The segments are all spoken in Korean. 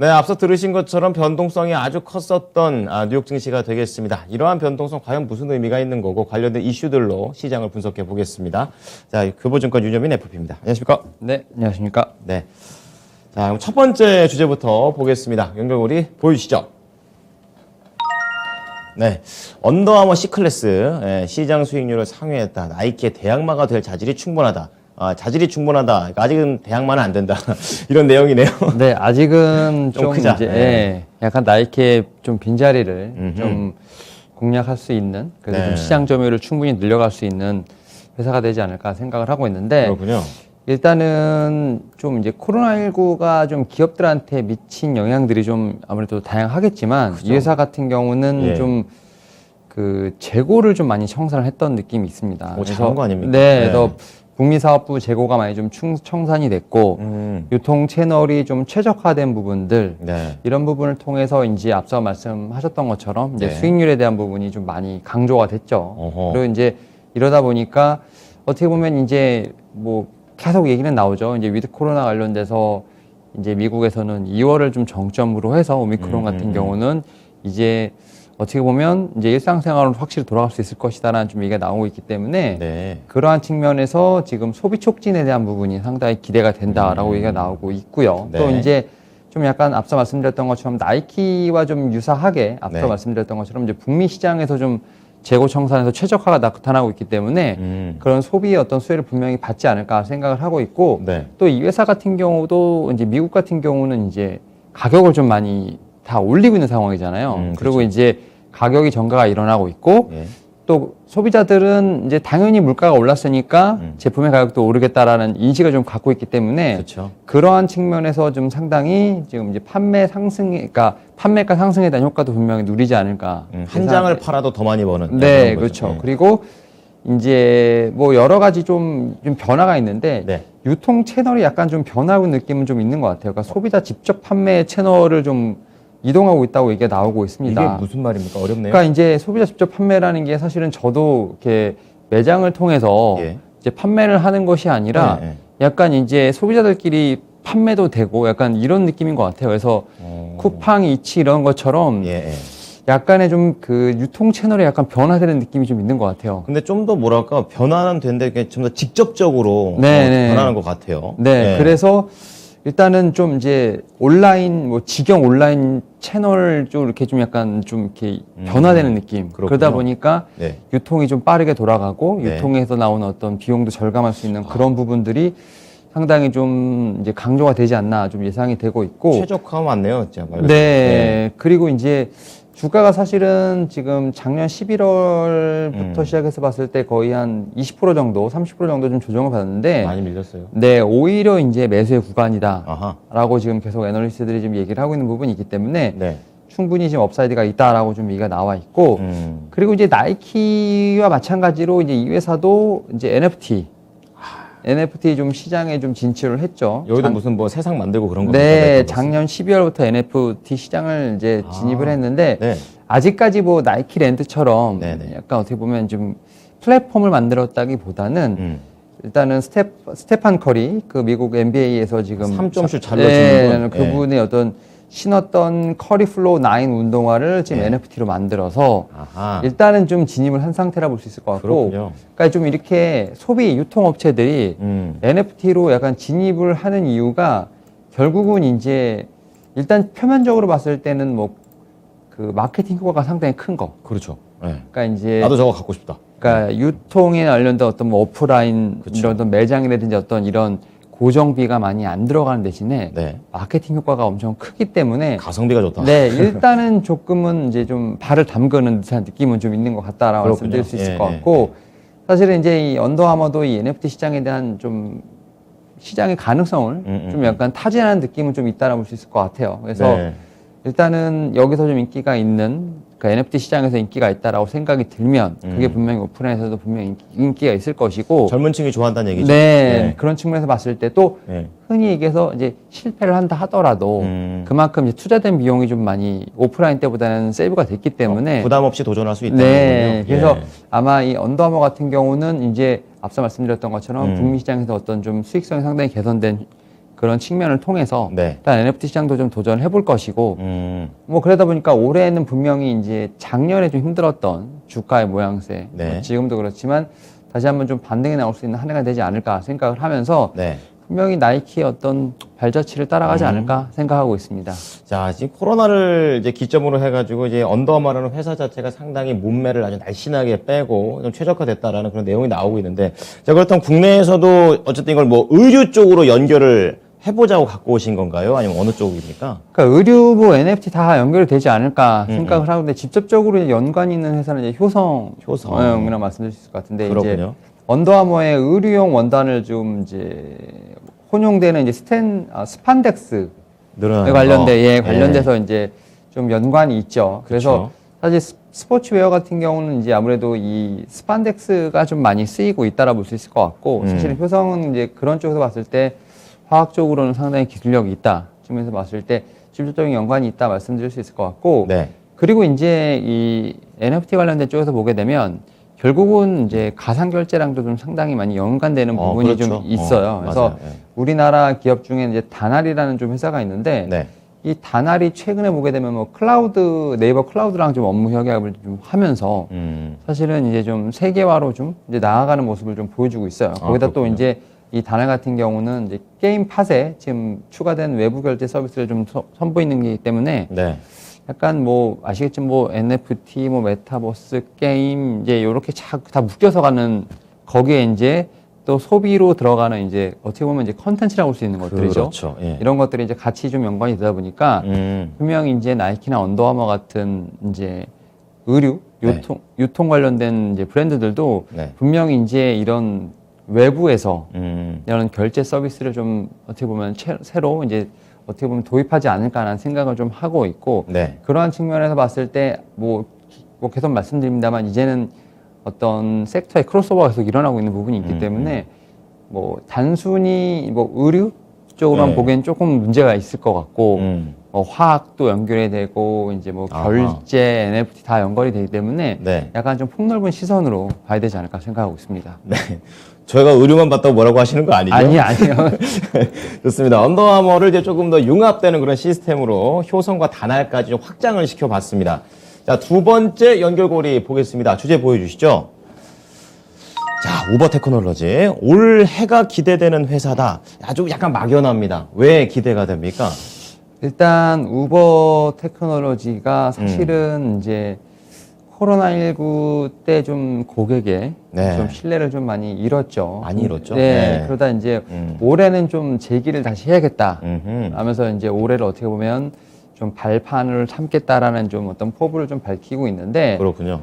네, 앞서 들으신 것처럼 변동성이 아주 컸었던 뉴욕 증시가 되겠습니다. 이러한 변동성 과연 무슨 의미가 있는 거고 관련된 이슈들로 시장을 분석해 보겠습니다. 자, 교보증권 윤여민 FP입니다. 안녕하십니까? 네, 안녕하십니까? 네. 자, 그럼 첫 번째 주제부터 보겠습니다. 연결고리 보여주시죠. 네, 언더아머 C클래스 시장 수익률을 상회했다. 나이키의 대항마가 될 자질이 충분하다. 자질이 충분하다. 아직은 대항마는 안 된다. 이런 내용이네요. 네, 아직은 좀 좀 크자. 이제 네. 약간 나이키의 좀 빈자리를 좀 공략할 수 있는 그래서 네. 좀 시장 점유율을 충분히 늘려갈 수 있는 회사가 되지 않을까 생각을 하고 있는데 그렇군요. 일단은 좀 이제 코로나19가 좀 기업들한테 미친 영향들이 좀 아무래도 다양하겠지만 이 회사 같은 경우는 예. 좀 그 재고를 좀 많이 청산을 했던 느낌이 있습니다. 잘한 거 아닙니까? 네, 그래서 북미사업부 재고가 많이 좀 청산이 됐고 유통 채널이 좀 최적화된 부분들 네. 이런 부분을 통해서 이제 앞서 말씀하셨던 것처럼 이제 네. 수익률에 대한 부분이 좀 많이 강조가 됐죠. 어허. 그리고 이제 이러다 보니까 어떻게 보면 이제 뭐 계속 얘기는 나오죠. 이제 위드 코로나 관련돼서 이제 미국에서는 2월을 좀 정점으로 해서 오미크론 같은 경우는 이제 어떻게 보면 이제 일상생활로 확실히 돌아갈 수 있을 것이다라는 좀 얘기가 나오고 있기 때문에 네. 그러한 측면에서 지금 소비 촉진에 대한 부분이 상당히 기대가 된다라고 얘기가 나오고 있고요. 네. 또 이제 좀 약간 앞서 말씀드렸던 것처럼 나이키와 좀 유사하게 앞서 네. 말씀드렸던 것처럼 이제 북미 시장에서 좀 재고 청산에서 최적화가 나타나고 있기 때문에 그런 소비의 어떤 수혜를 분명히 받지 않을까 생각을 하고 있고 네. 또 이 회사 같은 경우도 이제 미국 같은 경우는 이제 가격을 좀 많이 다 올리고 있는 상황이잖아요. 그리고 그렇죠. 이제 가격이 정가가 일어나고 있고 예. 또 소비자들은 이제 당연히 물가가 올랐으니까 제품의 가격도 오르겠다라는 인식을 좀 갖고 있기 때문에 그렇죠. 그러한 측면에서 좀 상당히 지금 이제 판매 상승, 그러니까 판매가 상승에 대한 효과도 분명히 누리지 않을까. 한 장을 팔아도 더 많이 버는. 네, 그런 거죠. 그렇죠. 예. 그리고 이제 뭐 여러 가지 좀 변화가 있는데 네. 유통 채널이 약간 좀 변하고 느낌은 좀 있는 것 같아요. 그러니까 소비자 직접 판매 채널을 좀 이동하고 있다고 얘기가 나오고 있습니다. 이게 무슨 말입니까? 어렵네요. 그러니까 이제 소비자 직접 판매라는 게 사실은 저도 이렇게 매장을 통해서 예. 이제 판매를 하는 것이 아니라 네, 네. 약간 이제 소비자들끼리 판매도 되고 약간 이런 느낌인 것 같아요. 그래서 쿠팡, 이치 이런 것처럼 예, 예. 약간의 좀 그 유통 채널에 약간 변화되는 느낌이 좀 있는 것 같아요. 근데 좀 더 뭐랄까 변화는 되는데 좀 더 직접적으로 네. 변하는 것 같아요. 네, 예. 그래서 일단은 좀 이제 온라인 뭐 직영 온라인 채널 쪽 이렇게 좀 약간 좀 이렇게 변화되는 느낌. 그렇군요. 그러다 보니까 네. 유통이 좀 빠르게 돌아가고 네. 유통에서 나오는 어떤 비용도 절감할 수 있는 그런 부분들이 상당히 좀 이제 강조가 되지 않나 좀 예상이 되고 있고. 최적화 맞네요, 진짜 말 그대로. 네. 그리고 이제 주가가 사실은 지금 작년 11월부터 시작해서 봤을 때 거의 한 20% 정도, 30% 정도 좀 조정을 받았는데 많이 밀렸어요. 네, 오히려 이제 매수의 구간이다. 아하. 라고 지금 계속 애널리스트들이 좀 얘기를 하고 있는 부분이 있기 때문에 네. 충분히 지금 업사이드가 있다라고 좀 얘기가 나와 있고 그리고 이제 나이키와 마찬가지로 이제 이 회사도 이제 NFT 좀 시장에 좀 진출을 했죠. 여기도 무슨 뭐 세상 만들고 그런 거. 네, 작년 12월부터 NFT 시장을 이제 진입을 했는데 네. 아직까지 뭐 나이키랜드처럼 네네. 약간 어떻게 보면 좀 플랫폼을 만들었다기보다는 일단은 스테판 커리 그 미국 NBA에서 지금 3점슛 잘 넣어주는 분. 그분의 어떤 신었던 커리 플로우 9 운동화를 지금 예. NFT로 만들어서 아하. 일단은 좀 진입을 한 상태라 볼 수 있을 것 같고 그렇군요. 그러니까 좀 이렇게 소비 유통업체들이 NFT로 약간 진입을 하는 이유가 결국은 이제 일단 표면적으로 봤을 때는 뭐 그 마케팅 효과가 상당히 큰 거. 그렇죠. 네. 그러니까 이제 나도 저거 갖고 싶다. 그러니까 유통에 관련된 어떤 뭐 오프라인 그쵸. 이런 어떤 매장이라든지 어떤 이런 고정비가 많이 안 들어가는 대신에 네. 마케팅 효과가 엄청 크기 때문에 가성비가 좋다. 네 일단은 조금은 이제 좀 발을 담그는 듯한 느낌은 좀 있는 것 같다라고 그렇군요. 말씀드릴 수 있을 예, 것 같고 사실은 이제 이 언더아머도 이 NFT 시장에 대한 좀 시장의 가능성을 좀 약간 타진하는 느낌은 좀 있다라고 볼 수 있을 것 같아요. 그래서 네. 일단은 여기서 좀 인기가 있는 그러니까 NFT 시장에서 인기가 있다라고 생각이 들면 그게 분명히 오프라인에서도 분명히 인기가 있을 것이고 젊은 층이 좋아한다는 얘기죠. 네, 그런 측면에서 봤을 때 또 네. 흔히 얘기해서 이제 실패를 한다 하더라도 그만큼 이제 투자된 비용이 좀 많이 오프라인 때보다는 세이브가 됐기 때문에 부담 없이 도전할 수 있다는 네, 거군요. 그래서 예. 아마 이 언더아머 같은 경우는 이제 앞서 말씀드렸던 것처럼 북미 시장에서 어떤 좀 수익성이 상당히 개선된 그런 측면을 통해서 네. 일단 NFT 시장도 좀 도전을 해볼 것이고 뭐 그러다 보니까 올해는 분명히 이제 작년에 좀 힘들었던 주가의 모양새 네. 뭐 지금도 그렇지만 다시 한번 좀 반등이 나올 수 있는 한 해가 되지 않을까 생각을 하면서 네. 분명히 나이키의 어떤 발자취를 따라가지 않을까 생각하고 있습니다. 자, 지금 코로나를 이제 기점으로 해가지고 이제 언더아머라는 회사 자체가 상당히 몸매를 아주 날씬하게 빼고 좀 최적화됐다라는 그런 내용이 나오고 있는데, 자, 그렇다면 국내에서도 어쨌든 이걸 뭐 의류 쪽으로 연결을 해보자고 갖고 오신 건가요? 아니면 어느 쪽입니까? 그러니까 의류부 NFT 다 연결이 되지 않을까 생각을 하는데 직접적으로 연관이 있는 회사는 이제 효성이라 말씀드릴 수 있을 것 같은데 그렇군요. 이제 언더아머의 의류용 원단을 좀 이제 혼용되는 이제 스판덱스 늘어나는 관련돼서 이제 좀 연관이 있죠. 그래서 그쵸. 사실 스포츠웨어 같은 경우는 이제 아무래도 이 스판덱스가 좀 많이 쓰이고 있다라 볼 수 있을 것 같고 사실은 효성은 이제 그런 쪽에서 봤을 때 화학적으로는 상당히 기술력이 있다. 측면에서 봤을 때 직접적인 연관이 있다 말씀드릴 수 있을 것 같고 네. 그리고 이제 이 NFT 관련된 쪽에서 보게 되면 결국은 이제 가상결제랑도 좀 상당히 많이 연관되는 부분이 그렇죠. 좀 있어요. 그래서 맞아요. 예. 우리나라 기업 중에 이제 다날이라는 좀 회사가 있는데 네. 이 다날이 최근에 보게 되면 뭐 네이버 클라우드랑 좀 업무 협약을 좀 하면서 사실은 이제 좀 세계화로 좀 이제 나아가는 모습을 좀 보여주고 있어요. 거기다 또 그렇군요. 이제 이 다날 같은 경우는 이제 게임 팟에 지금 추가된 외부 결제 서비스를 좀 선보이는 게 때문에 네. 약간 뭐 아시겠지만 뭐 NFT, 뭐 메타버스 게임 이제 요렇게 다 묶여서 가는 거기에 이제 또 소비로 들어가는 이제 어떻게 보면 이제 컨텐츠라고 볼 수 있는 것들이죠. 그렇죠. 예. 이런 것들이 이제 같이 좀 연관이 되다 보니까 분명히 이제 나이키나 언더아머 같은 이제 의류, 유통 관련된 이제 브랜드들도 네. 분명히 이제 이런 외부에서 음. 이런 결제 서비스를 좀 어떻게 보면 새로 이제 어떻게 보면 도입하지 않을까라는 생각을 좀 하고 있고 네. 그러한 측면에서 봤을 때 뭐 계속 말씀드립니다만 이제는 어떤 섹터의 크로스오버가 계속 일어나고 있는 부분이 있기 때문에 뭐 단순히 뭐 의류 쪽으로만 네. 보기엔 조금 문제가 있을 것 같고 화학도 연결이 되고 이제 뭐 아하. 결제, NFT 다 연결이 되기 때문에 네. 약간 좀 폭넓은 시선으로 봐야 되지 않을까 생각하고 있습니다. 네. 저희가 의류만 봤다고 뭐라고 하시는 거 아니죠? 아니요. 좋습니다. 언더아머를 이제 조금 더 융합되는 그런 시스템으로 효성과 다날까지 좀 확장을 시켜봤습니다. 자, 두 번째 연결고리 보겠습니다. 주제 보여주시죠. 자, 우버 테크놀로지. 올 해가 기대되는 회사다. 아주 약간 막연합니다. 왜 기대가 됩니까? 일단 우버 테크놀로지가 사실은 이제 코로나19 때 좀 고객의 네. 좀 신뢰를 좀 많이 잃었죠. 많이 잃었죠? 네. 네. 그러다 이제 올해는 좀 재기를 다시 해야겠다. 음흠. 하면서 이제 올해를 어떻게 보면 좀 발판을 삼겠다라는 좀 어떤 포부를 좀 밝히고 있는데 그렇군요.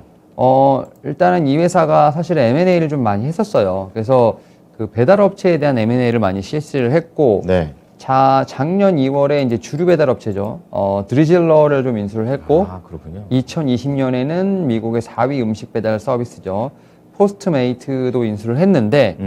일단은 이 회사가 사실 M&A를 좀 많이 했었어요. 그래서 그 배달업체에 대한 M&A를 많이 실시를 했고 네. 작년 2월에 이제 주류 배달 업체죠. 드리즐러를 좀 인수를 했고, 아, 그렇군요. 2020년에는 미국의 4위 음식 배달 서비스죠. 포스트메이트도 인수를 했는데,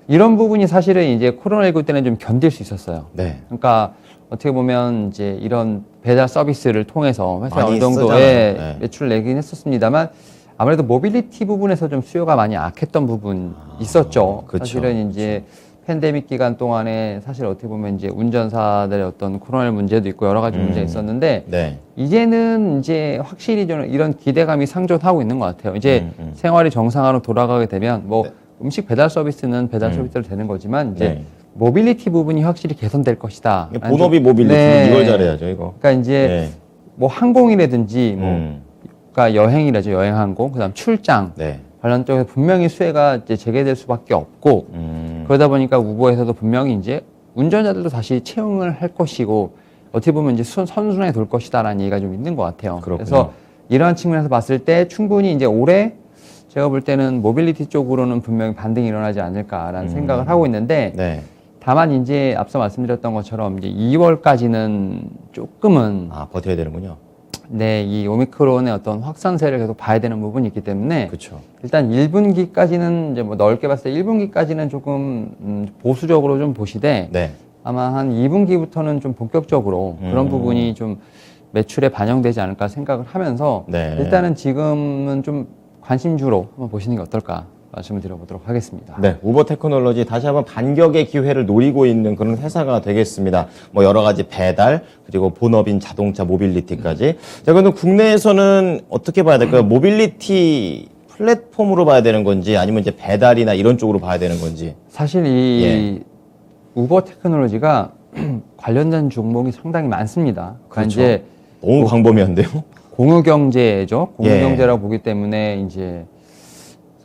이런 부분이 사실은 이제 코로나19 때는 좀 견딜 수 있었어요. 네. 그러니까 어떻게 보면 이제 이런 배달 서비스를 통해서 회사에 많이 어느 정도의 쓰잖아요. 네. 매출을 내긴 했었습니다만, 아무래도 모빌리티 부분에서 좀 수요가 많이 악했던 부분 있었죠. 그쵸. 사실은 이제 팬데믹 기간 동안에 사실 어떻게 보면 이제 운전사들의 어떤 코로나 문제도 있고 여러 가지 문제가 있었는데 네. 이제는 이제 확실히 좀 이런 기대감이 상존하고 있는 것 같아요. 이제 생활이 정상화로 돌아가게 되면 뭐 음식 배달 서비스는 배달 서비스로 되는 거지만 이제 네. 모빌리티 부분이 확실히 개선될 것이다. 본업이 모빌리티 네. 이걸 잘해야죠, 이거. 그러니까 이제 네. 뭐 항공이라든지 뭐 그러니까 여행이라죠, 여행 항공, 그다음 출장 네. 관련 쪽에서 분명히 수혜가 이제 재개될 수밖에 없고 그러다 보니까 우버에서도 분명히 이제 운전자들도 다시 채용을 할 것이고 어떻게 보면 이제 선순환이 돌 것이다라는 얘기가 좀 있는 것 같아요. 그렇군요. 그래서 이러한 측면에서 봤을 때 충분히 이제 올해 제가 볼 때는 모빌리티 쪽으로는 분명히 반등이 일어나지 않을까라는 생각을 하고 있는데 네. 다만 이제 앞서 말씀드렸던 것처럼 이제 2월까지는 조금은 버텨야 되는군요. 네, 이 오미크론의 어떤 확산세를 계속 봐야 되는 부분이 있기 때문에 그렇죠. 일단 1분기까지는 이제 뭐 넓게 봤을 때 1분기까지는 조금 보수적으로 좀 보시되 네. 아마 한 2분기부터는 좀 본격적으로 그런 부분이 좀 매출에 반영되지 않을까 생각을 하면서 네. 일단은 지금은 좀 관심주로 한번 보시는 게 어떨까 말씀을 드려보도록 하겠습니다. 네, 우버 테크놀로지 다시 한번 반격의 기회를 노리고 있는 그런 회사가 되겠습니다. 뭐 여러 가지 배달 그리고 본업인 자동차 모빌리티까지. 자, 그런데 국내에서는 어떻게 봐야 될까요? 모빌리티 플랫폼으로 봐야 되는 건지 아니면 이제 배달이나 이런 쪽으로 봐야 되는 건지. 사실 이 우버 테크놀로지가 관련된 종목이 상당히 많습니다. 그러니까 그렇죠. 이제 너무 광범위한데요? 공유경제죠. 공유경제라고 보기 때문에 이제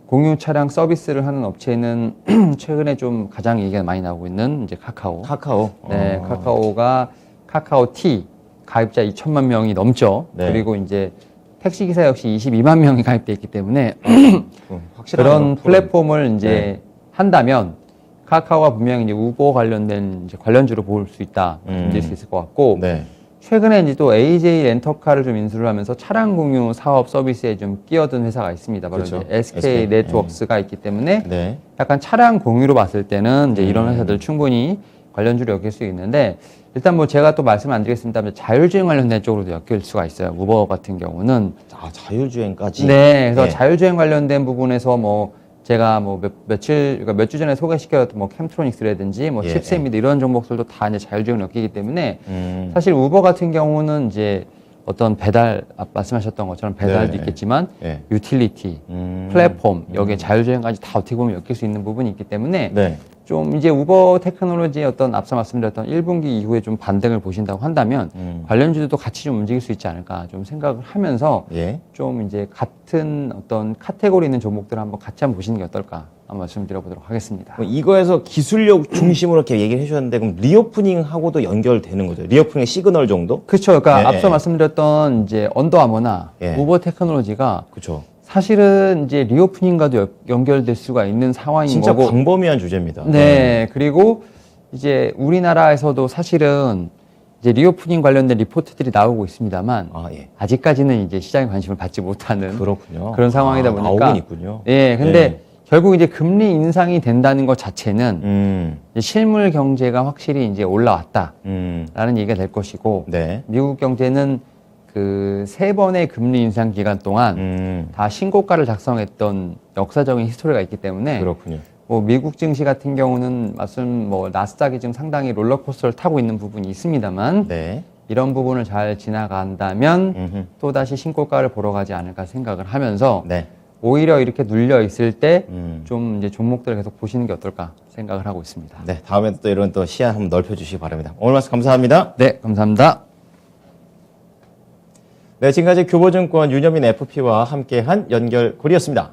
공유 차량 서비스를 하는 업체는 최근에 좀 가장 얘기가 많이 나오고 있는 이제 카카오. 카카오. 네, 카카오가 카카오티 가입자 2천만 명이 넘죠. 네. 그리고 이제 택시 기사 역시 22만 명이 가입돼 있기 때문에 확실하네요. 그런 플랫폼을 이제 네. 한다면 카카오가 분명히 이제 우버 관련된 이제 관련주로 볼 수 있다, 말씀드릴 수 있을 것 같고 네. 최근에 이제 또 AJ 렌터카를 좀 인수를 하면서 차량 공유 사업 서비스에 좀 끼어든 회사가 있습니다. 바로 그렇죠. 이제 SK 네트워크스가 있기 때문에 네. 약간 차량 공유로 봤을 때는 이제 이런 회사들 충분히 관련주로 엮일 수 있는데 일단 뭐 제가 또 말씀 안 드리겠습니다만 자율주행 관련된 쪽으로도 엮일 수가 있어요. 우버 같은 경우는. 아, 자율주행까지. 네, 그래서 네. 자율주행 관련된 부분에서 뭐 제가 뭐 그러니까 몇 주 전에 소개시켜줬던 뭐 캠트로닉스라든지 뭐 예, 칩세미드 이런 종목들도 다 이제 자율주행을 엮이기 때문에 사실 우버 같은 경우는 이제 어떤 배달 말씀하셨던 것처럼 배달도 네. 있겠지만 네. 유틸리티, 플랫폼 여기에 자율주행까지 다 어떻게 보면 엮일 수 있는 부분이 있기 때문에 네. 좀 이제 우버 테크놀로지의 어떤 앞서 말씀드렸던 1분기 이후에 좀 반등을 보신다고 한다면 관련주들도 같이 좀 움직일 수 있지 않을까 좀 생각을 하면서 예. 좀 이제 같은 어떤 카테고리 있는 종목들을 한번 같이 한번 보시는 게 어떨까 한번 말씀드려보도록 하겠습니다. 그럼 이거에서 기술력 중심으로 이렇게 얘기를 해주셨는데 그럼 리오프닝하고도 연결되는 거죠? 리오프닝 시그널 정도? 그렇죠. 그러니까 예, 앞서 예. 말씀드렸던 이제 언더아머나 예. 우버 테크놀로지가 그렇죠. 사실은 이제 리오프닝과도 연결될 수가 있는 상황인 진짜 거고. 광범위한 주제입니다. 네. 그리고 이제 우리나라에서도 사실은 이제 리오프닝 관련된 리포트들이 나오고 있습니다만 아, 예. 아직까지는 이제 시장의 관심을 받지 못하는 그렇군요. 그런 상황이다 보니까 나오긴 있군요. 예, 근데 예. 결국 이제 금리 인상이 된다는 것 자체는 이제 실물 경제가 확실히 이제 올라왔다라는 얘기가 될 것이고 네. 미국 경제는 그 3번의 금리 인상 기간 동안 다 신고가를 작성했던 역사적인 히스토리가 있기 때문에 그렇군요. 뭐 미국 증시 같은 경우는 뭐 나스닥이 지금 상당히 롤러코스터를 타고 있는 부분이 있습니다만 네. 이런 부분을 잘 지나간다면 또 다시 신고가를 보러 가지 않을까 생각을 하면서 네. 오히려 이렇게 눌려 있을 때 좀 이제 종목들을 계속 보시는 게 어떨까 생각을 하고 있습니다. 네. 다음에 또 이런 또 시야 한번 넓혀주시기 바랍니다. 오늘 말씀 감사합니다. 네, 감사합니다. 네. 지금까지 교보증권 윤여민 FP와 함께한 연결고리였습니다.